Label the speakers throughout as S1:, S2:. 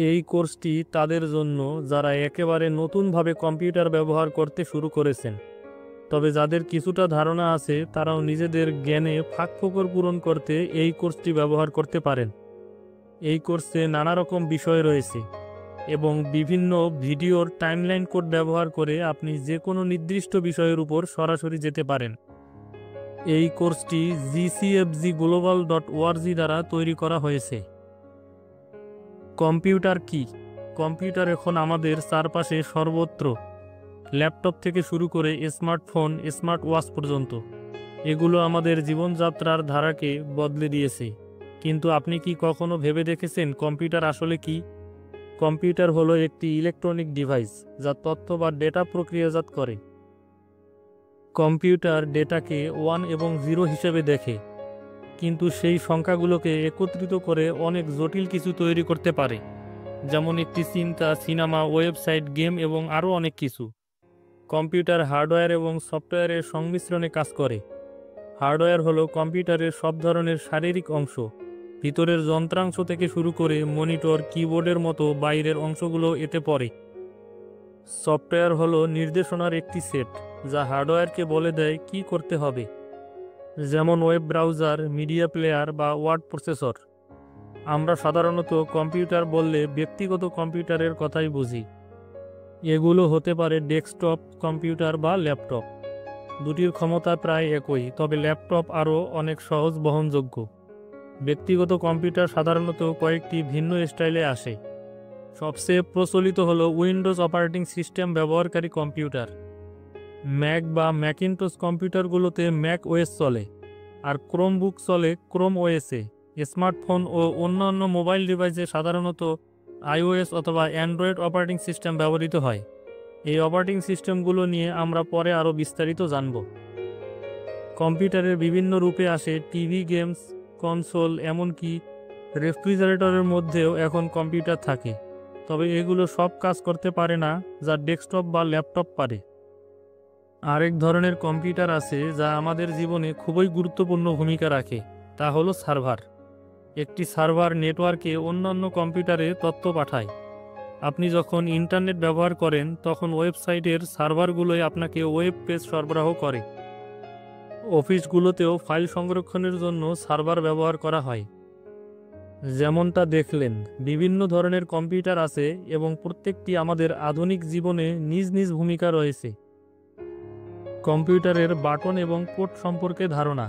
S1: এই কোর্সটি তাদের জন্য যারা একেবারে নতুনভাবে কম্পিউটার ব্যবহার করতে শুরু করেছেন, তবে যাদের কিছুটা ধারণা আছে তারাও নিজেদের জ্ঞানে ফাঁকফোকর পূরণ করতে এই কোর্সটি ব্যবহার করতে পারেন। এই কোর্সে নানা রকম বিষয় রয়েছে এবং বিভিন্ন ভিডিওর টাইমলাইন কোড ব্যবহার করে আপনি যে কোনো নির্দিষ্ট বিষয়ের উপর সরাসরি যেতে পারেন। এই কোর্সটি gcfgglobal.org দ্বারা তৈরি করা হয়েছে। কম্পিউটার কি? কম্পিউটার এখন আমাদের চারপাশে সর্বত্র, ল্যাপটপ থেকে শুরু করে স্মার্টফোন, স্মার্ট ওয়াচ পর্যন্ত। এগুলো আমাদের জীবনযাত্রার ধারাকে বদলে দিয়েছে। কিন্তু আপনি কি কখনো ভেবে দেখেছেন কম্পিউটার আসলে কি? কম্পিউটার হলো একটি ইলেকট্রনিক ডিভাইস যা তথ্য বা ডেটা প্রক্রিয়াজাত করে। কম্পিউটার ডেটাকে 1 এবং 0 হিসেবে দেখে, কিন্তু সেই সংখ্যাগুলোকে একত্রিত করে অনেক জটিল কিছু তৈরি করতে পারে, যেমন একটি চিন্তা, সিনেমা, ওয়েবসাইট, গেম এবং আরও অনেক কিছু। কম্পিউটার হার্ডওয়্যার এবং সফটওয়্যারের সংমিশ্রণে কাজ করে। হার্ডওয়্যার হলো কম্পিউটারের সব ধরনের শারীরিক অংশ, ভিতরের যন্ত্রাংশ থেকে শুরু করে মনিটর, কিবোর্ডের মতো বাইরের অংশগুলো এতে পড়ে। সফটওয়্যার হলো নির্দেশনার একটি সেট যা হার্ডওয়্যারকে বলে দেয় কি করতে হবে, যেমন ওয়েব ব্রাউজার, মিডিয়া প্লেয়ার বা ওয়ার্ড প্রসেসর। আমরা সাধারণত কম্পিউটার বললে ব্যক্তিগত কম্পিউটারের কথাই বুঝি। এগুলো হতে পারে ডেস্কটপ কম্পিউটার বা ল্যাপটপ। দুটির ক্ষমতা প্রায় একই, তবে ল্যাপটপ আরও অনেক সহজ বহনযোগ্য। ব্যক্তিগত কম্পিউটার সাধারণত কয়েকটি ভিন্ন স্টাইলে আসে। সবচেয়ে প্রচলিত হলো উইন্ডোজ অপারেটিং সিস্টেম ব্যবহারকারী কম্পিউটার। ম্যাক বা ম্যাকিনটস কম্পিউটারগুলোতে ম্যাক ওএস চলে, আর ক্রোমবুক চলে ক্রোম ওএসে। স্মার্টফোন ও অন্যান্য মোবাইল ডিভাইসে সাধারণত আইওএস অথবা অ্যান্ড্রয়েড অপারেটিং সিস্টেম ব্যবহৃত হয়। এই অপারেটিং সিস্টেমগুলো নিয়ে আমরা পরে আরও বিস্তারিত জানব। কম্পিউটারের বিভিন্ন রূপে আসে টিভি, গেমস, কনসোল, এমনকি রেফ্রিজারেটরের মধ্যেও এখন কম্পিউটার থাকে। তবে এগুলো সব কাজ করতে পারে না যা ডেস্কটপ বা ল্যাপটপ পারে। আরেক ধরনের কম্পিউটার আছে যা আমাদের জীবনে খুবই গুরুত্বপূর্ণ ভূমিকা রাখে, তা হলো সার্ভার। একটি সার্ভার নেটওয়ার্কে অন্যান্য কম্পিউটারে তথ্য পাঠায়। আপনি যখন ইন্টারনেট ব্যবহার করেন তখন ওয়েবসাইটের সার্ভারগুলোই আপনাকে ওয়েব পেজ সরবরাহ করে। অফিসগুলোতেও ফাইল সংরক্ষণের জন্য সার্ভার ব্যবহার করা হয়। যেমনটা দেখলেন, বিভিন্ন ধরনের কম্পিউটার আছে এবং প্রত্যেকটি আমাদের আধুনিক জীবনে নিজ নিজ ভূমিকা রয়েছে। কম্পিউটারের বাটন এবং পোর্ট সম্পর্কে ধারণা।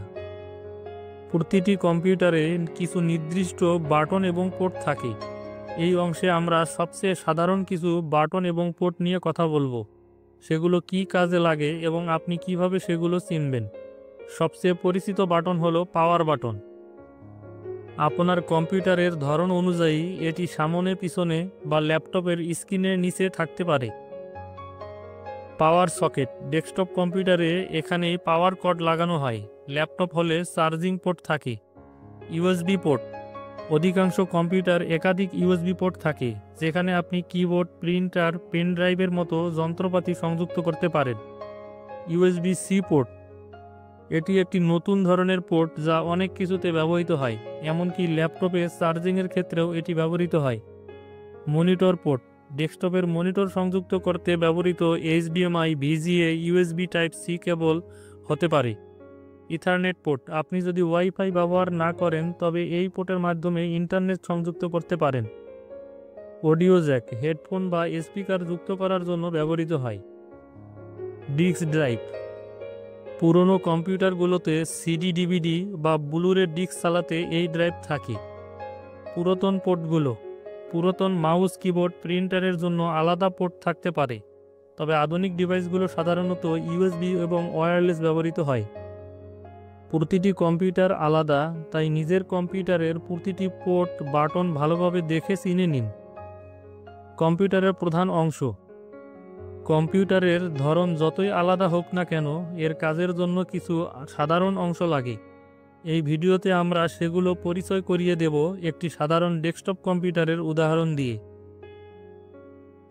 S1: প্রতিটি কম্পিউটারে কিছু নির্দিষ্ট বাটন এবং পোর্ট থাকে। এই অংশে আমরা সবচেয়ে সাধারণ কিছু বাটন এবং পোর্ট নিয়ে কথা বলবো। সেগুলো কি কাজে লাগে এবং আপনি কিভাবে সেগুলো চিনবেন। সবচেয়ে পরিচিত বাটন হলো পাওয়ার বাটন। আপনার কম্পিউটারের ধরন অনুযায়ী এটি সামনে, পিছনে বা ল্যাপটপের স্ক্রিনের নিচে থাকতে পারে। পাওয়ার সকেট। ডেস্কটপ কম্পিউটারে এখানেই পাওয়ার কর্ড লাগানো হয়। ল্যাপটপ হলে চার্জিং পোর্ট থাকে। USB port. অধিকাংশ কম্পিউটার একাধিক ইউএসবি পোর্ট থাকে, যেখানে আপনি কিবোর্ড, প্রিন্টার, পেন ড্রাইভের মতো যন্ত্রপাতি সংযুক্ত করতে পারেন। USB C port. এটি একটি নতুন ধরনের পোর্ট যা অনেক কিছুতে ব্যবহৃত হয়, এমনকি ল্যাপটপে চার্জিংয়ের ক্ষেত্রেও এটি ব্যবহৃত হয়। Monitor port. ডেস্কটপের মনিটর সংযুক্ত করতে ব্যবহৃত HDMI, VGA, USB type C cable হতে পারে। Ethernet port. আপনি যদি ওয়াইফাই ব্যবহার না করেন তবে এই পোর্টের মাধ্যমে ইন্টারনেট সংযুক্ত করতে পারেন। Audio jack. হেডফোন বা স্পিকার যুক্ত করার জন্য ব্যবহৃত হয়। Disc drive. পুরনো কম্পিউটারগুলোতে সিডি, ডিভিডি বা ব্লুরে ডিস্ক চালাতে এই ড্রাইভ থাকে। পুরাতন পোর্টগুলো। পুরাতন মাউস, কিবোর্ড, প্রিন্টারের জন্য আলাদা পোর্ট থাকতে পারে, তবে আধুনিক ডিভাইসগুলো সাধারণত ইউএসবি এবং ওয়্যারলেস ব্যবহৃত হয়। প্রতিটি কম্পিউটার আলাদা, তাই নিজের কম্পিউটারের প্রতিটি পোর্ট, বাটন ভালোভাবে দেখে চিনে নিন। কম্পিউটারের প্রধান অংশ। কম্পিউটারের ধরন যতই আলাদা হোক না কেন, এর কাজের জন্য কিছু সাধারণ অংশ লাগে। এই ভিডিওতে আমরা সেগুলো পরিচয় করিয়ে দেব একটি সাধারণ ডেস্কটপ কম্পিউটারের উদাহরণ দিয়ে।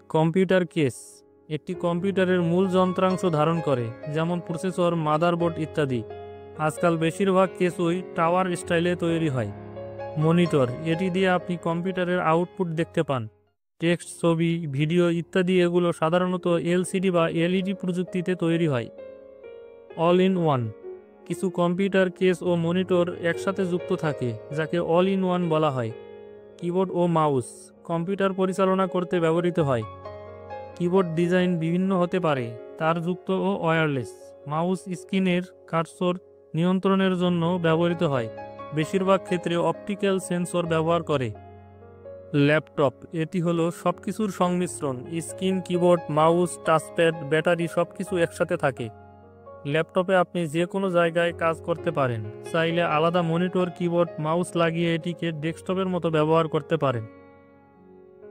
S1: Computer case. একটি কম্পিউটারের মূল যন্ত্রাংশ ধারণ করে, যেমন প্রসেসর, মাদারবোর্ড ইত্যাদি। আজকাল বেশিরভাগ কেসই টাওয়ার স্টাইলে তৈরি হয়। মনিটর। এটি দিয়ে আপনি কম্পিউটারের আউটপুট দেখতে পান। টেক্সট, ছবি, ভিডিও ইত্যাদি এগুলো সাধারণত এলসিডি বা এলইডি প্রযুক্তিতে তৈরি হয়। অল ইন ওয়ান, কিছু কম্পিউটার কেস ও মনিটর একসাথে যুক্ত থাকে যাকে অল ইন ওয়ান বলা হয়। কিবোর্ড ও মাউস কম্পিউটার পরিচালনা করতে ব্যবহৃত হয়। কিবোর্ড ডিজাইন বিভিন্ন হতে পারে, তারযুক্ত ও ওয়্যারলেস। মাউস স্ক্রিনের কার্সর নিয়ন্ত্রণের জন্য ব্যবহৃত হয়, বেশিরভাগ ক্ষেত্রে অপটিক্যাল সেন্সর ব্যবহার করে। ল্যাপটপ, এটি হলো সবকিছুর সংমিশ্রণ। Screen, keyboard, mouse, touchpad, battery সবকিছু একসাথে থাকে। ল্যাপটপে আপনি যে কোনো জায়গায় কাজ করতে পারেন। চাইলে আলাদা মনিটর, কিবোর্ড, মাউস লাগিয়ে এটিকে ডেস্কটপের মতো ব্যবহার করতে পারেন।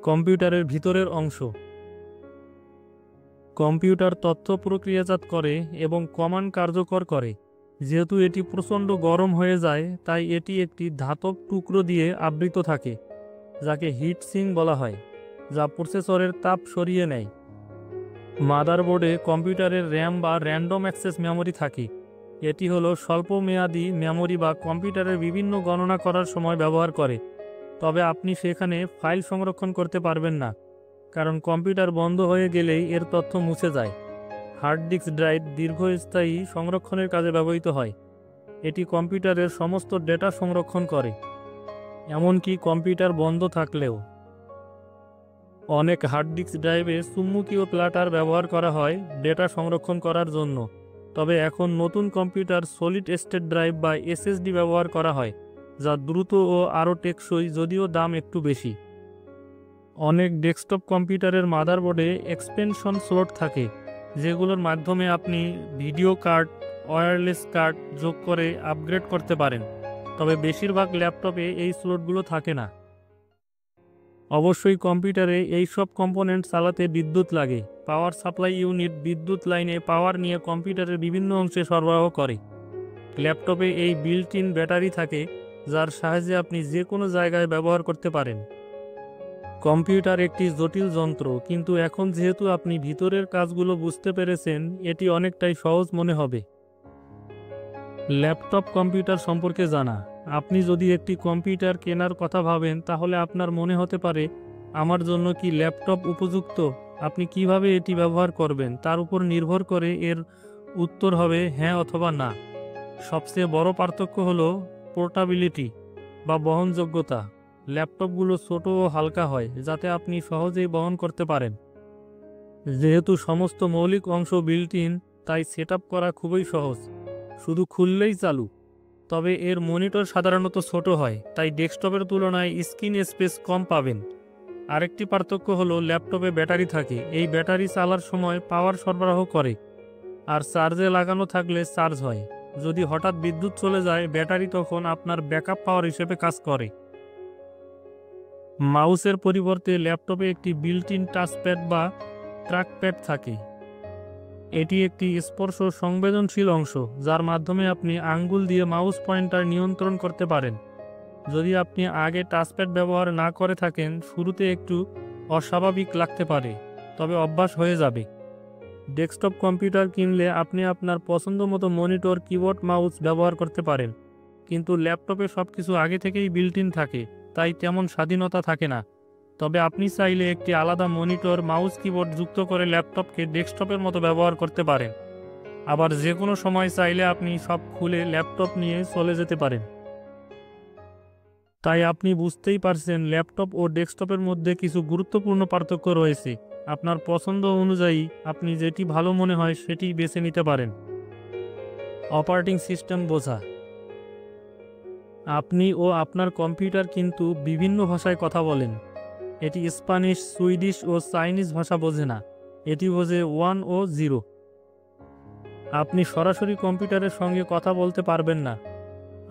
S1: কম্পিউটারের ভিতরের অংশ, কম্পিউটার তথ্য প্রক্রিয়াজাত করে এবং কমান্ড কার্যকর করে। যেহেতু এটি প্রচণ্ড গরম হয়ে যায়, তাই এটি একটি ধাতব টুকরো দিয়ে আবৃত থাকে, যাকে হিট সিঙ্ক বলা হয়, যা প্রসেসরের তাপ সরিয়ে নেয়। মাদারবোর্ডে কম্পিউটারের র্যাম বা র্যান্ডম অ্যাক্সেস মেমরি থাকে। এটি হলো স্বল্পমেয়াদী মেমরি বা কম্পিউটারের বিভিন্ন গণনা করার সময় ব্যবহার করে। তবে আপনি সেখানে ফাইল সংরক্ষণ করতে পারবেন না, কারণ কম্পিউটার বন্ধ হয়ে গেলেই এর তথ্য মুছে যায়। হার্ড ডিস্ক ড্রাইভ দীর্ঘস্থায়ী সংরক্ষণের কাজে ব্যবহৃত হয়। এটি কম্পিউটারের সমস্ত ডেটা সংরক্ষণ করে, এমনকি কম্পিউটার বন্ধ থাকলেও। অনেক হার্ড ডিস্ক ড্রাইভে চুম্বকীয় প্ল্যাটার ব্যবহার করা হয় ডেটা সংরক্ষণ করার জন্য। তবে এখন নতুন কম্পিউটার সলিড স্টেট ড্রাইভ বা এসএসডি ব্যবহার করা হয়, যা দ্রুত ও আরও টেকসই, যদিও দাম একটু বেশি। অনেক ডেস্কটপ কম্পিউটারের মাদারবোর্ডে এক্সপেনশন স্লট থাকে, যেগুলোর মাধ্যমে আপনি ভিডিও কার্ড, ওয়্যারলেস কার্ড যোগ করে আপগ্রেড করতে পারেন। তবে বেশিরভাগ ল্যাপটপে এই স্লটগুলো থাকে না। অবশ্যই কম্পিউটারে এই সব কম্পোনেন্ট চালাতে বিদ্যুৎ লাগে। পাওয়ার সাপ্লাই ইউনিট বিদ্যুৎ লাইনে পাওয়ার নিয়ে কম্পিউটারের বিভিন্ন অংশে সরবরাহ করে। ল্যাপটপে এই বিল্ট ইন ব্যাটারি থাকে, যার সাহায্যে আপনি যে কোনো জায়গায় ব্যবহার করতে পারেন। কম্পিউটার একটি জটিল যন্ত্র, কিন্তু এখন যেহেতু আপনি ভিতরের কাজগুলো বুঝতে পেরেছেন, এটি অনেকটাই সহজ মনে হবে। ল্যাপটপ কম্পিউটার সম্পর্কে জানা, আপনি যদি একটি কম্পিউটার কেনার কথা ভাবেন, তাহলে আপনার মনে হতে পারে, আমার জন্য কি ল্যাপটপ উপযুক্ত? আপনি কিভাবে এটি ব্যবহার করবেন তার উপর নির্ভর করে এর উত্তর হবে হ্যাঁ অথবা না। সবচেয়ে বড় পার্থক্য হলো পোর্টাবিলিটি বা বহনযোগ্যতা। ল্যাপটপগুলো ছোট ও হালকা হয়, যাতে আপনি সহজেই বহন করতে পারেন। যেহেতু সমস্ত মৌলিক অংশ বিল্ট ইন, তাই সেটআপ করা খুবই সহজ, শুধু খুললেই চালু। তবে এর মনিটর সাধারণত ছোট হয়, তাই ডেস্কটপের তুলনায় স্ক্রিন স্পেস কম পাবেন। আরেকটি পার্থক্য হলো ল্যাপটপে ব্যাটারি থাকে। এই ব্যাটারি চালার সময় পাওয়ার সরবরাহ করে, আর চার্জে লাগানো থাকলে চার্জ হয়। যদি হঠাৎ বিদ্যুৎ চলে যায়, ব্যাটারি তখন আপনার ব্যাকআপ পাওয়ার হিসেবে কাজ করে। মাউসের পরিবর্তে ল্যাপটপে একটি বিল্ট ইন টাচপ্যাড বা ট্র্যাকপ্যাড থাকে। এটি একটি স্পর্শ সংবেদনশীল অংশ, যার মাধ্যমে আপনি আঙ্গুল দিয়ে মাউস পয়েন্টার নিয়ন্ত্রণ করতে পারেন। যদি আপনি আগে টাচপ্যাড ব্যবহার না করে থাকেন, শুরুতে একটু অস্বাভাবিক লাগতে পারে, তবে অভ্যাস হয়ে যাবে। ডেস্কটপ কম্পিউটার কিনলে আপনি আপনার পছন্দ মতো মনিটর, কিবোর্ড, মাউস ব্যবহার করতে পারেন, কিন্তু ল্যাপটপে সবকিছু আগে থেকেই বিল্ট ইন থাকে, তাই তেমন স্বাধীনতা থাকে না। তবে আপনি চাইলে একটি আলাদা মনিটর, মাউস, কিবোর্ড যুক্ত করে ল্যাপটপকে ডেস্কটপের মতো ব্যবহার করতে পারেন। আবার যে কোনো সময় চাইলে আপনি সব খুলে ল্যাপটপ নিয়ে চলে যেতে পারেন। তাই আপনি বুঝতেই পারছেন, ল্যাপটপ ও ডেস্কটপের মধ্যে কিছু গুরুত্বপূর্ণ পার্থক্য রয়েছে। আপনার পছন্দ অনুযায়ী আপনি যেটি ভালো মনে হয় সেটি বেছে নিতে পারেন। অপারেটিং সিস্টেম বোঝা, আপনি ও আপনার কম্পিউটার কিন্তু বিভিন্ন ভাষায় কথা বলেন। এটি স্প্যানিশ, সুইডিশ ও চাইনিজ ভাষা বোঝে না, এটি বোঝে 1 ও 0। আপনি সরাসরি কম্পিউটারের সঙ্গে কথা বলতে পারবেন না,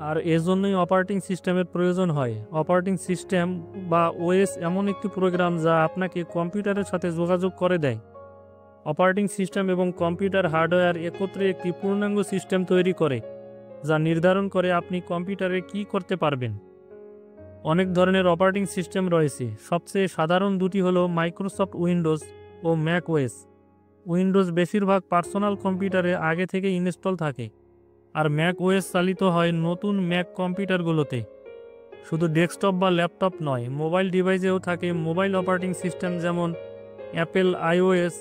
S1: আর এজন্যই অপারেটিং সিস্টেমের প্রয়োজন হয়। অপারেটিং সিস্টেম বা ওএস এমন একটি প্রোগ্রাম যা আপনাকে কম্পিউটারের সাথে যোগাযোগ করে দেয়। অপারেটিং সিস্টেম এবং কম্পিউটার হার্ডওয়্যার একত্রে একটি পূর্ণাঙ্গ সিস্টেম তৈরি করে, যা নির্ধারণ করে আপনি কম্পিউটারে কী করতে পারবেন। অনেক ধরনের অপারেটিং সিস্টেম রয়েছে, সবচেয়ে সাধারণ দুটি হলো মাইক্রোসফট উইন্ডোজ ও ম্যাক ওএস। উইন্ডোজ বেশিরভাগ পার্সোনাল কম্পিউটারে আগে থেকে ইনস্টল থাকে, আর ম্যাক ওএস চালিত হয় নতুন ম্যাক কম্পিউটারগুলোতে। শুধু ডেস্কটপ বা ল্যাপটপ নয়, মোবাইল ডিভাইসেও থাকে মোবাইল অপারেটিং সিস্টেম, যেমন অ্যাপেল আইওএস,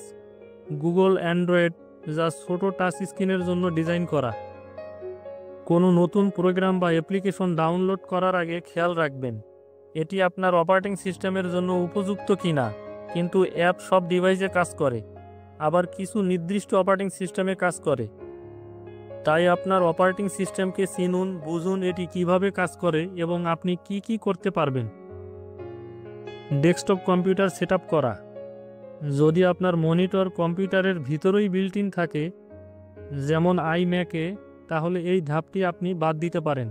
S1: গুগল অ্যান্ড্রয়েড, যা ছোট টাচ স্ক্রিনের জন্য ডিজাইন করা। কোনো নতুন প্রোগ্রাম বা অ্যাপ্লিকেশন ডাউনলোড করার আগে খেয়াল রাখবেন এটি আপনার অপারেটিং সিস্টেমের জন্য উপযুক্ত কিনা। কিন্তু অ্যাপ সব ডিভাইসে কাজ করে, আবার কিছু নির্দিষ্ট অপারেটিং সিস্টেমে কাজ করে। তাই আপনার অপারেটিং সিস্টেমকে চিনুন, বুঝুন এটি কিভাবে কাজ করে এবং আপনি কি কি করতে পারবেন। ডেস্কটপ কম্পিউটার সেটআপ করা। যদি আপনার মনিটর কম্পিউটারের ভিতরেই বিল্ট ইন থাকে, যেমন আইম্যাকে, তাহলে এই ধাপটি আপনি বাদ দিতে পারেন।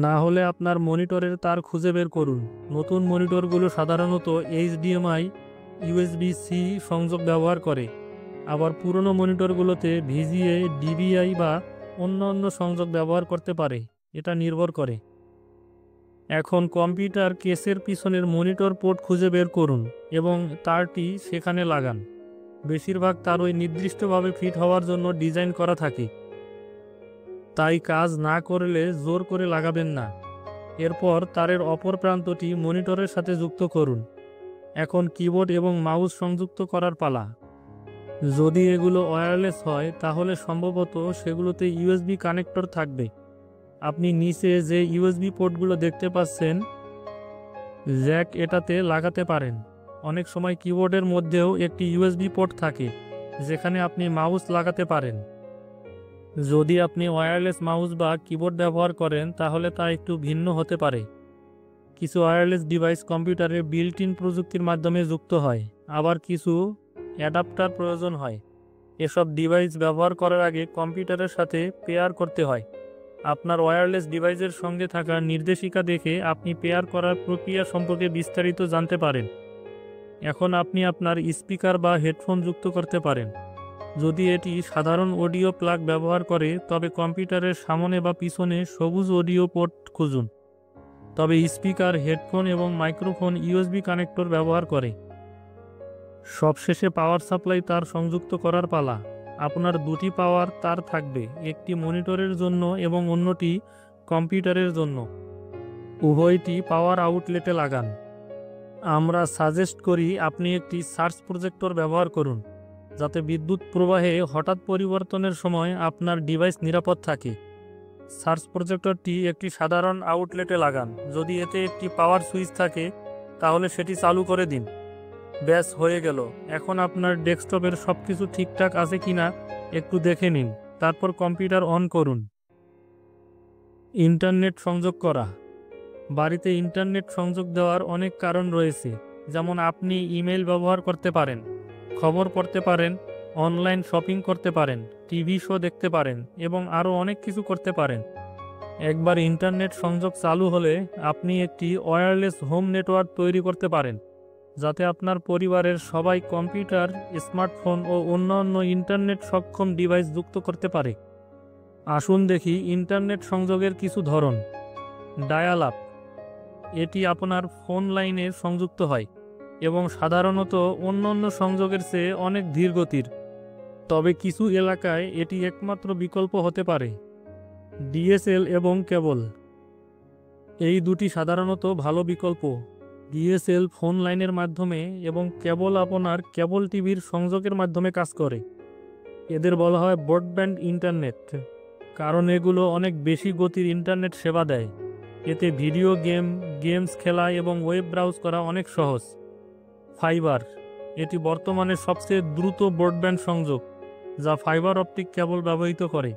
S1: না হলে আপনার মনিটরের তার খুঁজে বের করুন। নতুন মনিটরগুলো সাধারণত HDMI, USB-C সংযোগ ব্যবহার করে, আবার পুরনো মনিটরগুলোতে VGA, DVI বা অন্য সংযোগ ব্যবহার করতে পারে। এটা নির্ভর করে। এখন কম্পিউটার কেসের পিছনের মনিটর পোর্ট খুঁজে বের করুন এবং তারটি সেখানে লাগান। বেশিরভাগ তারই নির্দিষ্টভাবে ফিট হওয়ার জন্য ডিজাইন করা থাকে, তাই কাজ না করলে জোর করে লাগাবেন না। এরপর তারের অপর প্রান্তটি মনিটরের সাথে যুক্ত করুন। এখন কিবোর্ড এবং মাউস সংযুক্ত করার পালা। যদি এগুলো ওয়্যারলেস হয়, তাহলে সম্ভবত সেগুলোতে USB কানেক্টর থাকবে। আপনি নিচে যে USB পোর্টগুলো দেখতে পাচ্ছেন, জ্যাক এটাতে লাগাতে পারেন। অনেক সময় কিবোর্ডের মধ্যেও একটি USB পোর্ট থাকে, যেখানে আপনি মাউস লাগাতে পারেন। যদি আপনি ওয়্যারলেস মাউস বা কিবোর্ড ব্যবহার করেন, তাহলে তা একটু ভিন্ন হতে পারে। কিছু ওয়্যারলেস ডিভাইস কম্পিউটারে বিল্ট ইন প্রযুক্তির মাধ্যমে যুক্ত হয়, আবার কিছু অ্যাডাপ্টার প্রয়োজন হয়। এসব ডিভাইস ব্যবহার করার আগে কম্পিউটারের সাথে পেয়ার করতে হয়। আপনার ওয়্যারলেস ডিভাইসের সঙ্গে থাকা নির্দেশিকা দেখে আপনি পেয়ার করার প্রক্রিয়া সম্পর্কে বিস্তারিত জানতে পারেন। এখন আপনি আপনার স্পিকার বা হেডফোন যুক্ত করতে পারেন। যদি এটি সাধারণ অডিও প্লাগ ব্যবহার করে, তবে কম্পিউটারের সামনে বা পিছনে সবুজ অডিও পোর্ট খুঁজুন। তবে স্পিকার, হেডফোন এবং মাইক্রোফোন USB কানেক্টর ব্যবহার করে। সবশেষে পাওয়ার সাপ্লাই তার সংযুক্ত করার পালা। আপনার দুটি পাওয়ার তার থাকবে, একটি মনিটরের জন্য এবং অন্যটি কম্পিউটারের জন্য। উভয়টি পাওয়ার আউটলেটে লাগান। আমরা সাজেস্ট করি আপনি একটি সার্জ প্রজেক্টর ব্যবহার করুন, যাতে বিদ্যুৎ প্রবাহে হঠাৎ পরিবর্তনের সময় আপনার ডিভাইস নিরাপদ থাকে। সার্জ প্রজেক্টরটি একটি সাধারণ আউটলেটে লাগান। যদি এতে একটি পাওয়ার সুইচ থাকে, তাহলে সেটি চালু করে দিন। ব্যাস, হয়ে গেল। এখন আপনার ডেস্কটপের সব কিছু ঠিকঠাক আছে কিনা একটু দেখে নিন, তারপর কম্পিউটার অন করুন। ইন্টারনেট সংযোগ করা। বাড়িতে ইন্টারনেট সংযোগ দেওয়ার অনেক কারণ রয়েছে, যেমন আপনি ইমেল ব্যবহার করতে পারেন, খবর পড়তে পারেন, অনলাইন শপিং করতে পারেন, টিভি শো দেখতে পারেন এবং আরও অনেক কিছু করতে পারেন। একবার ইন্টারনেট সংযোগ চালু হলে আপনি একটি ওয়্যারলেস হোম নেটওয়ার্ক তৈরি করতে পারেন, যাতে আপনার পরিবারের সবাই কম্পিউটার, স্মার্টফোন ও অন্যান্য ইন্টারনেট সক্ষম ডিভাইস যুক্ত করতে পারে। আসুন দেখি ইন্টারনেট সংযোগের কিছু ধরন। Dial up. এটি আপনার ফোন লাইনে সংযুক্ত হয় এবং সাধারণত অন্যান্য সংযোগের চেয়ে অনেক ধীর গতির, তবে কিছু এলাকায় এটি একমাত্র বিকল্প হতে পারে। DSL এবং কেবল। এই দুটি সাধারণত ভালো বিকল্প। DSL ফোন লাইনের মাধ্যমে এবং কেবল আপনার কেবল টিভির সংযোগের মাধ্যমে কাজ করে। এদের বলা হয় ব্রডব্যান্ড ইন্টারনেট, কারণ এগুলো অনেক বেশি গতির ইন্টারনেট সেবা দেয়। এতে ভিডিও গেমস খেলা এবং ওয়েব ব্রাউজ করা অনেক সহজ। ফাইবার। এটি বর্তমানে সবচেয়ে দ্রুত ব্রডব্যান্ড সংযোগ, যা ফাইবার অপটিক কেবল ব্যবহৃত করে।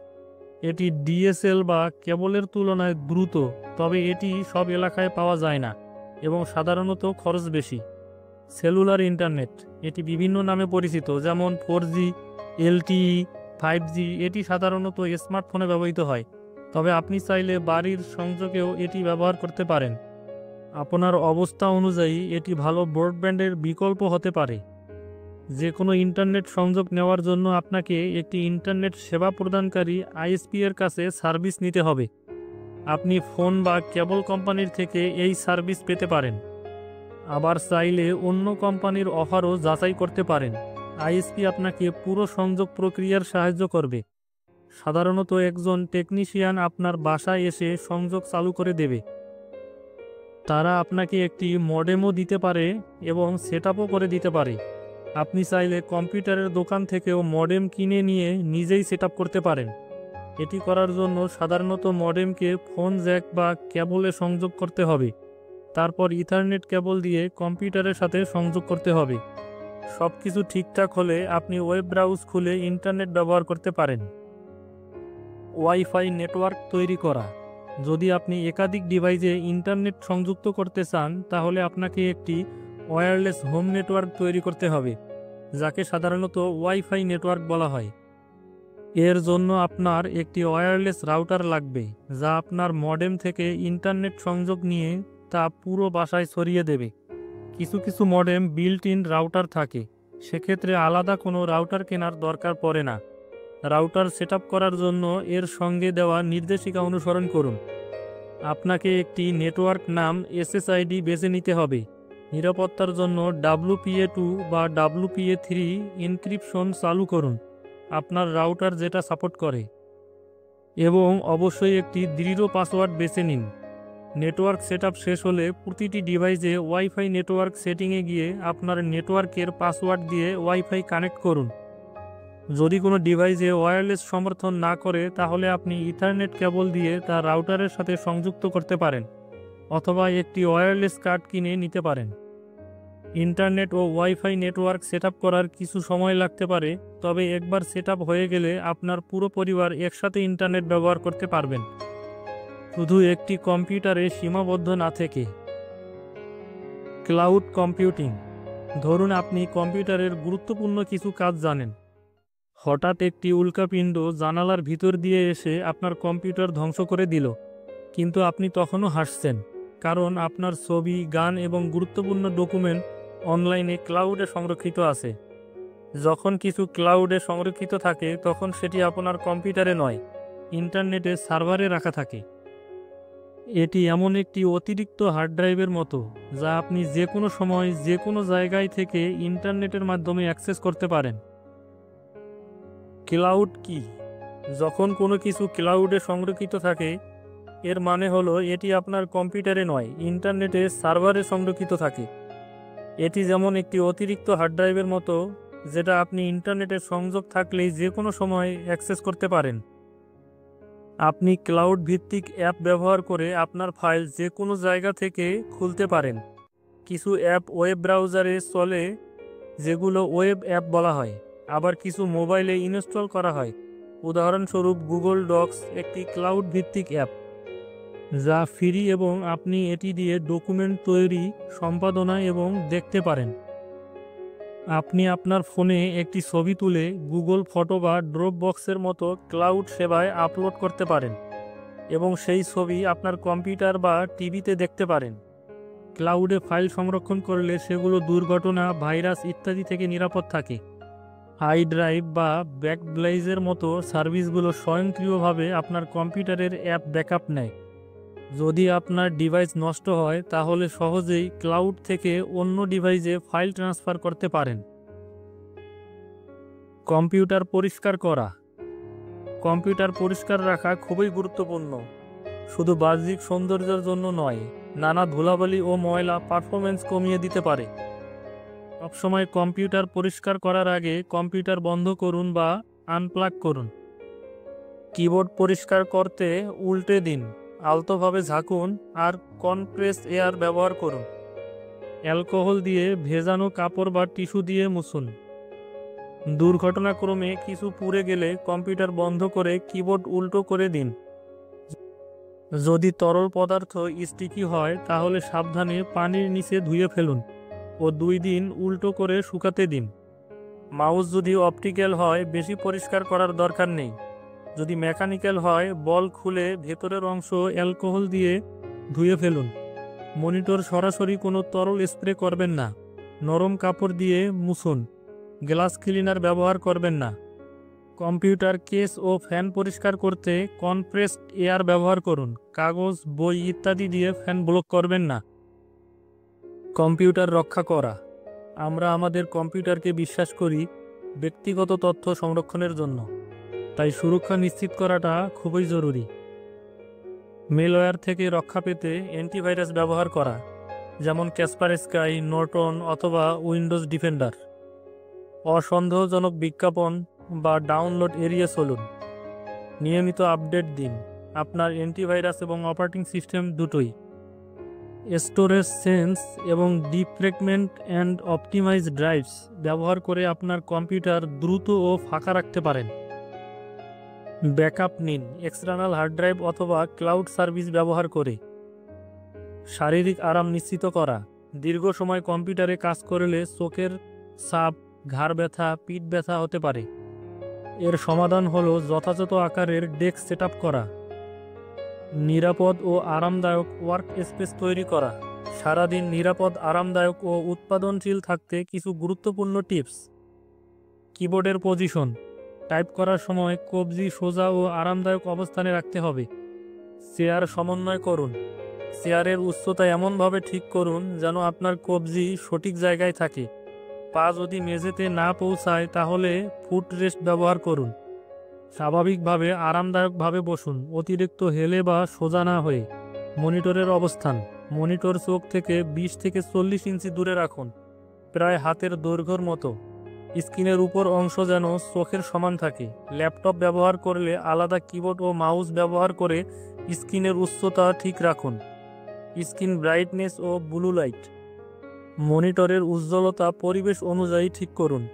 S1: এটি DSL বা কেবলের তুলনায় দ্রুত, তবে এটি সব এলাকায় পাওয়া যায় না এবং সাধারণত খরচ বেশি। Cellular internet. এটি বিভিন্ন নামে পরিচিত, যেমন 4G, LTE, 5G। এটি সাধারণত স্মার্টফোনে ব্যবহৃত হয়, তবে আপনি চাইলে বাড়ির সংযোগেও এটি ব্যবহার করতে পারেন। আপনার অবস্থা অনুযায়ী এটি ভালো ব্রডব্যান্ডের বিকল্প হতে পারে। যে কোনো ইন্টারনেট সংযোগ নেওয়ার জন্য আপনাকে একটি ইন্টারনেট সেবা প্রদানকারী ISP এর কাছে সার্ভিস নিতে হবে। আপনি ফোন বা কেবল কোম্পানির থেকে এই সার্ভিস পেতে পারেন। আবার চাইলে অন্য কোম্পানির অফারও যাচাই করতে পারেন। ISP আপনাকে পুরো সংযোগ প্রক্রিয়ার সাহায্য করবে। সাধারণত একজন টেকনিশিয়ান আপনার বাসায় এসে সংযোগ চালু করে দেবে। তারা আপনাকে একটি মডেমও দিতে পারে এবং সেটআপও করে দিতে পারে। আপনি চাইলে কম্পিউটারের দোকান থেকেও মডেম কিনে নিয়ে নিজেই সেটআপ করতে পারেন। এটি করার জন্য সাধারণত মডেমকে ফোন জ্যাক বা কেবলে সংযোগ করতে হবে। তারপর ইথারনেট কেবল দিয়ে কম্পিউটারের সাথে সংযোগ করতে হবে। সব কিছু ঠিকঠাক হলে আপনি ওয়েব ব্রাউজ খুলে ইন্টারনেট ব্যবহার করতে পারেন। ওয়াইফাই নেটওয়ার্ক তৈরি করা। যদি আপনি একাধিক ডিভাইসে ইন্টারনেট সংযুক্ত করতে চান তাহলে আপনাকে একটি ওয়্যারলেস হোম নেটওয়ার্ক তৈরি করতে হবে, যাকে সাধারণত ওয়াইফাই নেটওয়ার্ক বলা হয়। এর জন্য আপনার একটি ওয়্যারলেস রাউটার লাগবে, যা আপনার মডেম থেকে ইন্টারনেট সংযোগ নিয়ে তা পুরো বাসায় ছড়িয়ে দেবে। কিছু কিছু মডেম বিল্ট ইন রাউটার থাকে, সেক্ষেত্রে আলাদা কোনো রাউটার কেনার দরকার পড়ে না। রাউটার সেটআপ করার জন্য এর সঙ্গে দেওয়া নির্দেশিকা অনুসরণ করুন। আপনাকে একটি নেটওয়ার্ক নাম এসএসআইডি বেছে নিতে হবে। নিরাপত্তার জন্য WPA2 বা WPA3 এনক্রিপশন চালু করুন আপনার রাউটার যেটা সাপোর্ট করে, এবং অবশ্যই একটি দৃঢ় পাসওয়ার্ড বেছে নিন। নেটওয়ার্ক সেটআপ শেষ হলে প্রতিটি ডিভাইসে ওয়াইফাই নেটওয়ার্ক সেটিংয়ে গিয়ে আপনার নেটওয়ার্কের পাসওয়ার্ড দিয়ে ওয়াইফাই কানেক্ট করুন। যদি কোনো ডিভাইসে ওয়্যারলেস সমর্থন না করে তাহলে আপনি ইথারনেট কেবল দিয়ে তা রাউটারের সাথে সংযুক্ত করতে পারেন অথবা একটি ওয়্যারলেস কার্ড কিনে নিতে পারেন। ইন্টারনেট ও ওয়াইফাই নেটওয়ার্ক সেটআপ করার কিছু সময় লাগতে পারে, তবে একবার সেটআপ হয়ে গেলে আপনার পুরো পরিবার একসাথে ইন্টারনেট ব্যবহার করতে পারবেন, শুধু একটি কম্পিউটারে সীমাবদ্ধ না থেকে। Cloud computing. ধরুন আপনি কম্পিউটারের গুরুত্বপূর্ণ কিছু কাজ জানেন। হঠাৎ একটি উল্কাপিণ্ড জানালার ভিতর দিয়ে এসে আপনার কম্পিউটার ধ্বংস করে দিল, কিন্তু আপনি তখনও হাসছেন, কারণ আপনার ছবি, গান এবং গুরুত্বপূর্ণ ডকুমেন্ট অনলাইনে ক্লাউডে সংরক্ষিত আছে। যখন কিছু ক্লাউডে সংরক্ষিত থাকে তখন সেটি আপনার কম্পিউটারে নয়, ইন্টারনেটে সার্ভারে রাখা থাকে। এটি এমন একটি অতিরিক্ত হার্ড ড্রাইভের মতো, যা আপনি যে কোনো সময় যে কোনো জায়গায় থেকে ইন্টারনেটের মাধ্যমে অ্যাক্সেস করতে পারেন। ক্লাউড কি? যখন কোনো কিছু ক্লাউডে সংরক্ষিত থাকে এর মানে হলো এটি আপনার কম্পিউটারে নয়, ইন্টারনেটে সার্ভারে সংরক্ষিত থাকে। এটি যেমন একটি অতিরিক্ত হার্ড ড্রাইভের মতো, যেটা আপনি ইন্টারনেটের সংযোগ থাকলেই যে কোনো সময় অ্যাক্সেস করতে পারেন। আপনি ক্লাউড ভিত্তিক অ্যাপ ব্যবহার করে আপনার ফাইল যে কোনো জায়গা থেকে খুলতে পারেন। কিছু অ্যাপ ওয়েব ব্রাউজারে চলে, যেগুলো ওয়েব অ্যাপ বলা হয়, আবার কিছু মোবাইলে ইনস্টল করা হয়। উদাহরণস্বরূপ গুগল ডক্স একটি ক্লাউড ভিত্তিক অ্যাপ, যা ফ্রি এবং আপনি এটি দিয়ে ডকুমেন্ট তৈরি, সম্পাদনা এবং দেখতে পারেন। আপনি আপনার ফোনে একটি ছবি তুলে গুগল ফটো বা ড্রপ বক্সের মতো ক্লাউড সেবায় আপলোড করতে পারেন এবং সেই ছবি আপনার কম্পিউটার বা টিভিতে দেখতে পারেন। ক্লাউডে ফাইল সংরক্ষণ করলে সেগুলো দুর্ঘটনা, ভাইরাস ইত্যাদি থেকে নিরাপদ থাকে। হাই ড্রাইভ বা ব্যাকব্লেজের মতো সার্ভিসগুলো স্বয়ংক্রিয়ভাবে আপনার কম্পিউটারের অ্যাপ ব্যাকআপ নেয়। যদি আপনার ডিভাইস নষ্ট হয় তাহলে সহজেই ক্লাউড থেকে অন্য ডিভাইসে ফাইল ট্রান্সফার করতে পারেন। কম্পিউটার পরিষ্কার করা। কম্পিউটার পরিষ্কার রাখা খুবই গুরুত্বপূর্ণ, শুধু বাহ্যিক সৌন্দর্যের জন্য নয়। নানা ধুলাবালি ও ময়লা পারফরমেন্স কমিয়ে দিতে পারে। সবসময় কম্পিউটার পরিষ্কার করার আগে কম্পিউটার বন্ধ করুন বা আনপ্লাগ করুন। কিবোর্ড পরিষ্কার করতে উল্টে দিন, আলতোভাবে ঝাঁকুন আর কনপ্রেস এয়ার ব্যবহার করুন। অ্যালকোহল দিয়ে ভেজানো কাপড় বা টিস্যু দিয়ে মুছুন। দুর্ঘটনাক্রমে কিছু পুড়ে গেলে কম্পিউটার বন্ধ করে কিবোর্ড উল্টো করে দিন। যদি তরল পদার্থ স্টিকি হয় তাহলে সাবধানে পানির নিচে ধুয়ে ফেলুন ও 2 দিন উল্টো করে শুকাতে দিন। মাউস যদি অপটিক্যাল হয় বেশি পরিষ্কার করার দরকার নেই। যদি মেকানিক্যাল হয় বল খুলে ভেতরের অংশ অ্যালকোহল দিয়ে ধুয়ে ফেলুন। মনিটর সরাসরি কোনো তরল স্প্রে করবেন না, নরম কাপড় দিয়ে মুছুন। গ্লাস ক্লিনার ব্যবহার করবেন না। কম্পিউটার কেস ও ফ্যান পরিষ্কার করতে কনপ্রেসড এয়ার ব্যবহার করুন। কাগজ, বই ইত্যাদি দিয়ে ফ্যান ব্লক করবেন না। কম্পিউটার রক্ষা করা। আমরা আমাদের কম্পিউটারকে বিশ্বাস করি ব্যক্তিগত তথ্য সংরক্ষণের জন্য, তাই সুরক্ষা নিশ্চিত করাটা খুবই জরুরি। মেলওয়্যার থেকে রক্ষা পেতে অ্যান্টিভাইরাস ব্যবহার করা, যেমন ক্যাসপারস্কাই, নর্টন অথবা উইন্ডোজ ডিফেন্ডার। অসন্দেহজনক বিজ্ঞাপন বা ডাউনলোড এড়িয়ে চলুন। নিয়মিত আপডেট দিন আপনার অ্যান্টিভাইরাস এবং অপারেটিং সিস্টেম দুটোই। স্টোরেজ সেন্স এবং ডিফ্রেগমেন্ট অ্যান্ড অপটিমাইজ ড্রাইভস ব্যবহার করে আপনার কম্পিউটার দ্রুত ও ফাঁকা রাখতে পারেন। ব্যাকআপ নিন এক্সটার্নাল হার্ড ড্রাইভ অথবা ক্লাউড সার্ভিস ব্যবহার করে। শারীরিক আরাম নিশ্চিত করা, দীর্ঘ সময় কম্পিউটারে কাজ করলে চোখের চাপ, ঘাড় ব্যথা, পিঠ ব্যথা হতে পারে। এর সমাধান হলো যথাযথ আকারের ডেস্ক সেটআপ করা। নিরাপদ ও আরামদায়ক ওয়ার্ক স্পেস তৈরি করা, সারাদিন নিরাপদ, আরামদায়ক ও উৎপাদনশীল থাকতে কিছু গুরুত্বপূর্ণ টিপস। কিবোর্ডের পজিশন, টাইপ করার সময় কবজি সোজা ও আরামদায়ক অবস্থানে রাখতে হবে। চেয়ার সমন্বয় করুন, চেয়ারের উচ্চতা এমনভাবে ঠিক করুন যেন আপনার কবজি সঠিক জায়গায় থাকে। পা যদি মেঝেতে না পৌঁছায় তাহলে ফুট রেস্ট ব্যবহার করুন। স্বাভাবিকভাবে আরামদায়কভাবে বসুন, অতিরিক্ত হেলে বা সোজা না হয়ে। মনিটরের অবস্থান, মনিটর চোখ থেকে 20 থেকে 40 ইঞ্চি দূরে রাখুন, প্রায় হাতের দৈর্ঘ্যের মতো। স্ক্রিনের উপর অংশ যেন চোখের সমান থাকে। ল্যাপটপ ব্যবহার করলে আলাদা কিবোর্ড ও মাউস ব্যবহার করে স্ক্রিনের উচ্চতা ঠিক রাখুন। স্ক্রিন ব্রাইটনেস ও ব্লু লাইট, মনিটরের উজ্জ্বলতা পরিবেশ অনুযায়ী ঠিক করুন।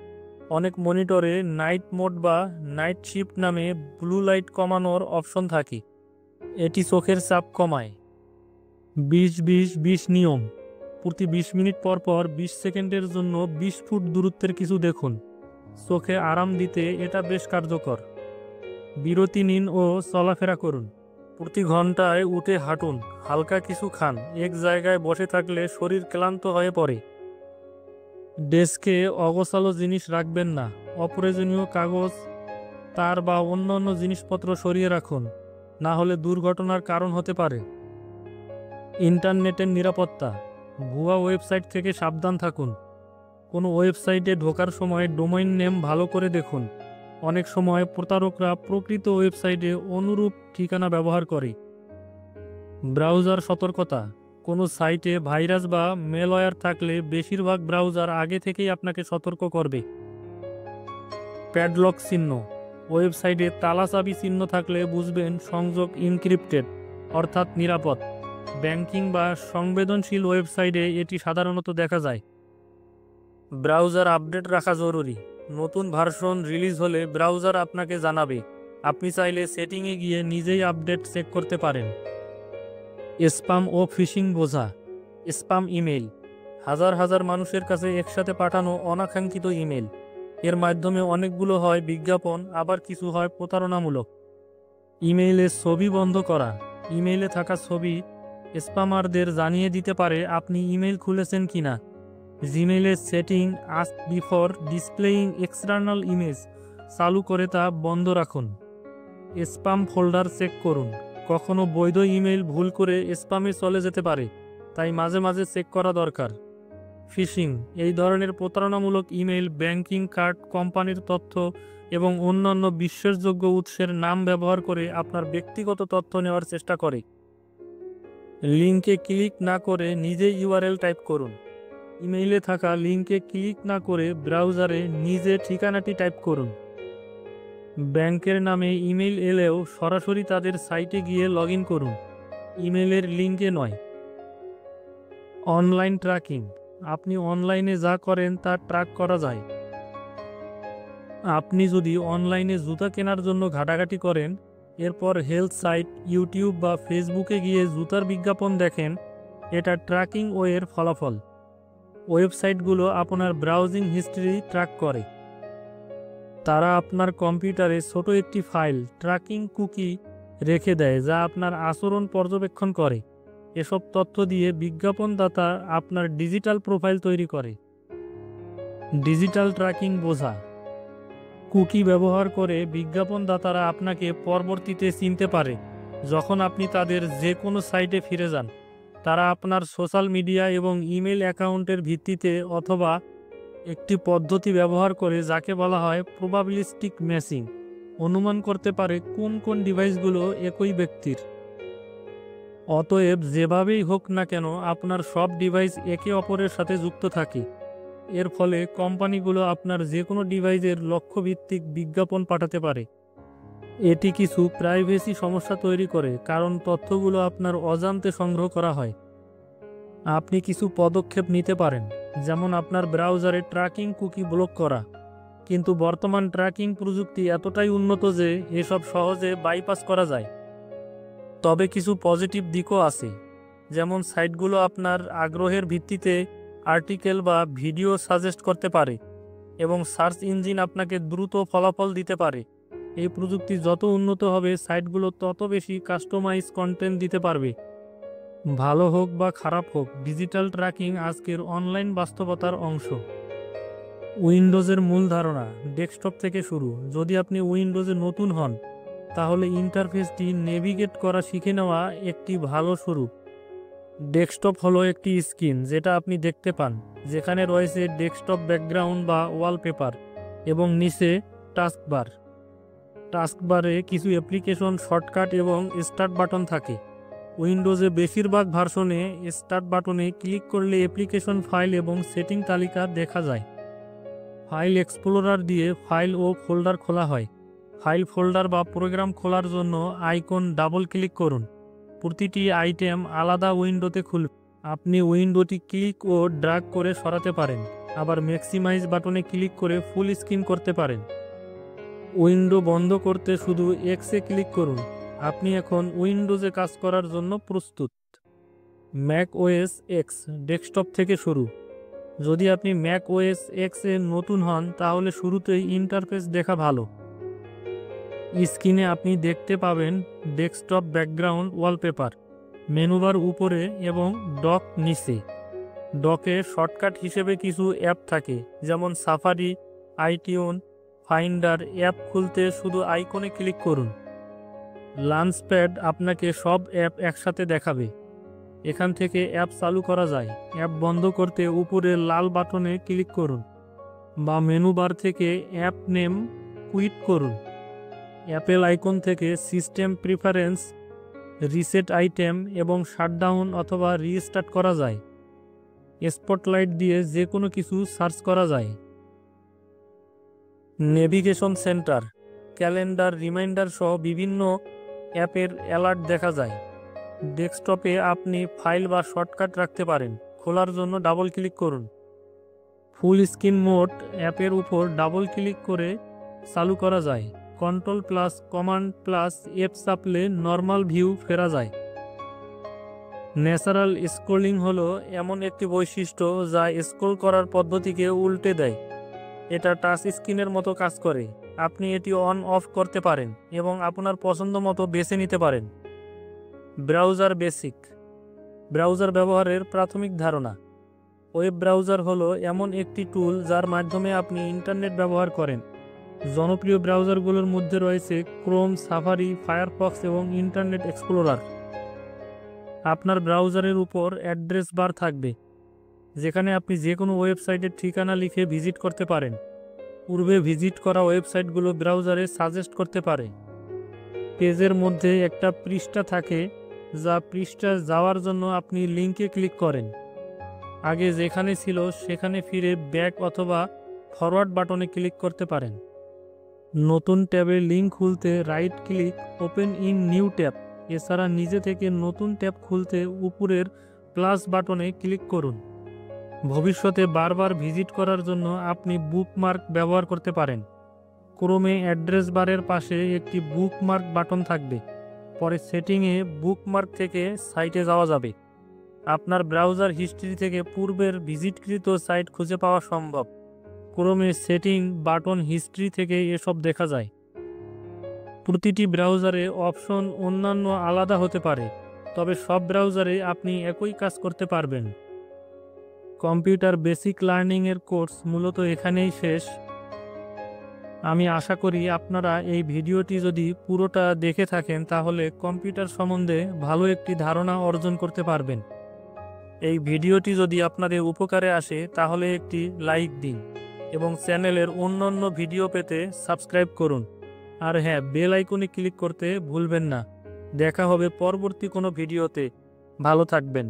S1: অনেক মনিটরে নাইট মোড বা নাইট শিফট নামে ব্লু লাইট কমানোর অপশন থাকে, এটি চোখের চাপ কমায়। 20-20-20 নিয়ম, প্রতি 20 মিনিট পর পর 20 সেকেন্ডের জন্য 20 ফুট দূরত্বের কিছু দেখুন। চোখে আরাম দিতে এটা বেশ কার্যকর। বিরতি নিন ও চলাফেরা করুন, প্রতি ঘন্টায় উঠে হাঁটুন, হালকা কিছু খান। এক জায়গায় বসে থাকলে শরীর ক্লান্ত হয়ে পড়ে। ডেস্কে অগোছালো জিনিস রাখবেন না, অপ্রয়োজনীয় কাগজ, তার বা অন্যান্য জিনিসপত্র সরিয়ে রাখুন, না হলে দুর্ঘটনার কারণ হতে পারে। ইন্টারনেটের নিরাপত্তা, ভুয়া ওয়েবসাইট থেকে সাবধান থাকুন। কোনো ওয়েবসাইটে ঢোকার সময় ডোমেইন নেম ভালো করে দেখুন, অনেক সময় প্রতারকরা প্রকৃত ওয়েবসাইটে অনুরূপ ঠিকানা ব্যবহার করে। ব্রাউজার সতর্কতা, কোনো সাইটে ভাইরাস বা ম্যালওয়্যার থাকলে বেশিরভাগ ব্রাউজার আগে থেকেই আপনাকে সতর্ক করবে। প্যাডলক চিহ্ন, ওয়েবসাইটে তালাচাবি চিহ্ন থাকলে বুঝবেন সংযোগ ইনক্রিপ্টেড, অর্থাৎ নিরাপদ। ব্যাংকিং বা সংবেদনশীল ওয়েবসাইটে এটি সাধারণত দেখা যায়। ব্রাউজার আপডেট রাখা জরুরি, নতুন ভার্সন রিলিজ হলে ব্রাউজার আপনাকে জানাবে। আপনি চাইলে সেটিংয়ে গিয়ে নিজেই আপডেট চেক করতে পারেন। স্প্যাম ও ফিশিং বোঝা, স্প্যাম ইমেল, হাজার হাজার মানুষের কাছে একসাথে পাঠানো অনাকাঙ্ক্ষিত ইমেল। এর মাধ্যমে অনেকগুলো হয় বিজ্ঞাপন, আবার কিছু হয় প্রতারণামূলক। ইমেইলে ছবি বন্ধ করা, ইমেইলে থাকা ছবি স্প্যামারদের জানিয়ে দিতে পারে আপনি ইমেইল খুলেছেন কিনা। জিমেইলের setting ask before displaying external image চালু করে তা বন্ধ রাখুন। স্প্যাম ফোল্ডার চেক করুন, কখনো বৈধ ইমেইল ভুল করে স্প্যামে চলে যেতে পারে, তাই মাঝে মাঝে চেক করা দরকার। ফিশিং, এই ধরনের প্রতারণামূলক ইমেইল ব্যাংকিং কার্ড, কোম্পানির তথ্য এবং অন্যান্য বিশ্বাসযোগ্য উৎসের নাম ব্যবহার করে আপনার ব্যক্তিগত তথ্য নেওয়ার চেষ্টা করে। লিঙ্কে ক্লিক না করে নিজেই ইউআরএল টাইপ করুন। ইমেইলে থাকা লিঙ্কে ক্লিক না করে ব্রাউজারে নিজে ঠিকানাটি টাইপ করুন। ব্যাংকের নামে ইমেইল এলেও সরাসরি তাদের সাইটে গিয়ে লগ ইন করুন, ইমেইলের লিঙ্কে নয়। অনলাইন ট্র্যাকিং, আপনি অনলাইনে যা করেন তা ট্র্যাক করা যায়। আপনি যদি অনলাইনে জুতা কেনার জন্য ঘাটাঘাটি করেন, এরপর হেলথ সাইট, ইউটিউব বা ফেসবুকে গিয়ে জুতার বিজ্ঞাপন দেখেন, এটা ট্র্যাকিং ও এর ফলাফল। ওয়েবসাইটগুলো আপনার ব্রাউজিং হিস্ট্রি ট্র্যাক করে। তারা আপনার কম্পিউটারে ছোট একটি ফাইল, ট্র্যাকিং কুকি, রেখে দেয় যা আপনার আচরণ পর্যবেক্ষণ করে। এসব তথ্য দিয়ে বিজ্ঞাপনদাতা আপনার ডিজিটাল প্রোফাইল তৈরি করে। ডিজিটাল ট্র্যাকিং বোঝা, কুকি ব্যবহার করে বিজ্ঞাপনদাতারা আপনাকে পরবর্তীতে চিনতে পারে যখন আপনি তাদের যে কোনো সাইটে ফিরে যান। তারা আপনার সোশ্যাল মিডিয়া এবং ইমেল অ্যাকাউন্টের ভিত্তিতে অথবা একটি পদ্ধতি ব্যবহার করে যাকে বলা হয় অতএব যেভাবেই হোক না কেন আপনার সব ডিভাইস একে অপরের সাথে যুক্ত থাকে। এর ফলে কোম্পানিগুলো আপনার যে কোনো ডিভাইসের লক্ষ্যভিত্তিক বিজ্ঞাপন পাঠাতে পারে। এটি কিছু প্রাইভেসি সমস্যা তৈরি করে, কারণ তথ্যগুলো আপনার অজান্তে সংগ্রহ করা হয়। আপনি কিছু পদক্ষেপ নিতে পারেন, যেমন আপনার ব্রাউজারে ট্র্যাকিং কুকি ব্লক করা। কিন্তু বর্তমান ট্র্যাকিং প্রযুক্তি এতটাই উন্নত যে এসব সহজে বাইপাস করা যায়। তবে কিছু পজিটিভ দিকও আছে, যেমন সাইটগুলো আপনার আগ্রহের ভিত্তিতে আর্টিকেল বা ভিডিও সাজেস্ট করতে পারে এবং সার্চ ইঞ্জিন আপনাকে দ্রুত ফলাফল দিতে পারে। এই প্রযুক্তি যত উন্নত হবে, সাইটগুলো তত বেশি কাস্টমাইজ কন্টেন্ট দিতে পারবে। ভালো হোক বা খারাপ হোক, ডিজিটাল ট্র্যাকিং আজকের অনলাইন বাস্তবতার অংশ। উইন্ডোজের মূল ধারণা ডেস্কটপ থেকে শুরু। যদি আপনি উইন্ডোজে নতুন হন, তাহলে ইন্টারফেসটি নেভিগেট করা শিখে নেওয়া একটি ভালো শুরু। ডেস্কটপ হলো একটি স্ক্রিন যেটা আপনি দেখতে পান, যেখানে রয়েছে ডেস্কটপ ব্যাকগ্রাউন্ড বা ওয়ালপেপার এবং নিচে টাস্কবার। টাস্কবারে কিছু অ্যাপ্লিকেশন, শর্টকাট এবং স্টার্ট বাটন থাকে। উইন্ডোজে বেশিরভাগ ভার্সনে স্টার্ট বাটনে ক্লিক করলে অ্যাপ্লিকেশন, ফাইল এবং সেটিং তালিকা দেখা যায়। ফাইল এক্সপ্লোরার দিয়ে ফাইল ও ফোল্ডার খোলা হয়। ফাইল, ফোল্ডার বা প্রোগ্রাম খোলার জন্য আইকন ডাবল ক্লিক করুন। প্রতিটি আইটেম আলাদা উইন্ডোতে খুলবে। আপনি উইন্ডোটি ক্লিক ও ড্র্যাগ করে সরাতে পারেন, আবার ম্যাক্সিমাইজ বাটনে ক্লিক করে ফুল স্ক্রিন করতে পারেন। উইন্ডো বন্ধ করতে শুধু এক্সে ক্লিক করুন। আপনি এখন উইন্ডোজে কাজ করার জন্য প্রস্তুত। ম্যাক ওএস এক্স ডেস্কটপ থেকে শুরু। যদি আপনি ম্যাক ওএস এক্স এ নতুন হন, তাহলে শুরুতেই ইন্টারফেস দেখা ভালো। স্ক্রিনে আপনি দেখতে পাবেন ডেস্কটপ ব্যাকগ্রাউন্ড ওয়ালপেপার, মেনুবার উপরে এবং ডক নিচে। ডকে শর্টকাট হিসেবে কিছু অ্যাপ থাকে, যেমন সাফারি, আইটিউন, ফাইন্ডার। অ্যাপ খুলতে শুধু আইকনে ক্লিক করুন। লাঞ্চপ্যাড আপনাকে সব অ্যাপ একসাথে দেখাবে। এখান থেকে অ্যাপ চালু করা যায়। অ্যাপ বন্ধ করতে উপরের লাল বাটনে ক্লিক করুন বা মেনু বার থেকে অ্যাপ নেম কুইট করুন। অ্যাপেল আইকন থেকে সিস্টেম প্রিফারেন্স, রিসেট আইটেম এবং শাটডাউন অথবা রিস্টার্ট করা যায়। স্পটলাইট দিয়ে যে কোনো কিছু সার্চ করা যায়। নেভিগেশন সেন্টার, ক্যালেন্ডার, রিমাইন্ডার সহ বিভিন্ন অ্যাপের অ্যালার্ট দেখা যায়। ডেস্কটপে আপনি ফাইল বা শর্টকাট রাখতে পারেন। খোলার জন্য ডাবল ক্লিক করুন। ফুল স্ক্রিন মোড অ্যাপের উপর ডাবল ক্লিক করে চালু করা যায়। Control plus command plus F চাপলে নর্মাল ভিউ ফেরা যায়। ন্যাচারাল স্ক্রোলিং হলো এমন একটি বৈশিষ্ট্য যা স্ক্রোল করার পদ্ধতিকে উল্টে দেয়। এটা টাচ স্ক্রিনের মতো কাজ করে। আপনি এটি অন অফ করতে পারেন এবং আপনার পছন্দ মতো বেছে নিতে পারেন। ব্রাউজার বেসিক, ব্রাউজার ব্যবহারের প্রাথমিক ধারণা। ওয়েব ব্রাউজার হলো এমন একটি টুল যার মাধ্যমে আপনি ইন্টারনেট ব্যবহার করেন। জনপ্রিয় ব্রাউজারগুলোর মধ্যে রয়েছে ক্রোম, সাফারি, ফায়ারফক্স এবং ইন্টারনেট এক্সপ্লোরার। আপনার ব্রাউজারের উপর অ্যাড্রেস বার থাকবে, যেখানে আপনি যে কোনো ওয়েবসাইটের ঠিকানা লিখে ভিজিট করতে পারেন। পূর্বে ভিজিট করা ওয়েবসাইটগুলো ব্রাউজারে সাজেস্ট করতে পারে। পেজের মধ্যে একটা পৃষ্ঠা থাকে, যা পৃষ্ঠা যাওয়ার জন্য আপনি লিঙ্কে ক্লিক করেন। আগে যেখানে ছিল সেখানে ফিরে ব্যাক অথবা ফরওয়ার্ড বাটনে ক্লিক করতে পারেন। নতুন ট্যাবে লিঙ্ক খুলতে right click, open in new tab. এছাড়া নিজে থেকে নতুন ট্যাব খুলতে উপরের প্লাস বাটনে ক্লিক করুন। ভবিষ্যতে বারবার ভিজিট করার জন্য আপনি বুকমার্ক ব্যবহার করতে পারেন। ক্রোমে অ্যাড্রেস বারের পাশে একটি বুকমার্ক বাটন থাকবে। পরে সেটিংয়ে বুকমার্ক থেকে সাইটে যাওয়া যাবে। আপনার ব্রাউজার হিস্ট্রি থেকে পূর্বের ভিজিটকৃত সাইট খুঁজে পাওয়া সম্ভব। ক্রোমে সেটিং বাটন হিস্ট্রি থেকে এসব দেখা যায়। প্রতিটি ব্রাউজারে অপশন অন্যান্য আলাদা হতে পারে, তবে সব ব্রাউজারে আপনি একই কাজ করতে পারবেন। কম্পিউটার বেসিক লার্নিংয়ের কোর্স মূলত এখানেই শেষ। আমি আশা করি আপনারা এই ভিডিওটি যদি পুরোটা দেখে থাকেন, তাহলে কম্পিউটার সম্বন্ধে ভালো একটি ধারণা অর্জন করতে পারবেন। এই ভিডিওটি যদি আপনাদের উপকারে আসে, তাহলে একটি লাইক দিন এবং চ্যানেলের অন্যান্য ভিডিও পেতে সাবস্ক্রাইব করুন। আর হ্যাঁ, বেল আইকনে ক্লিক করতে ভুলবেন না। দেখা হবে পরবর্তী কোনো ভিডিওতে। ভালো থাকবেন।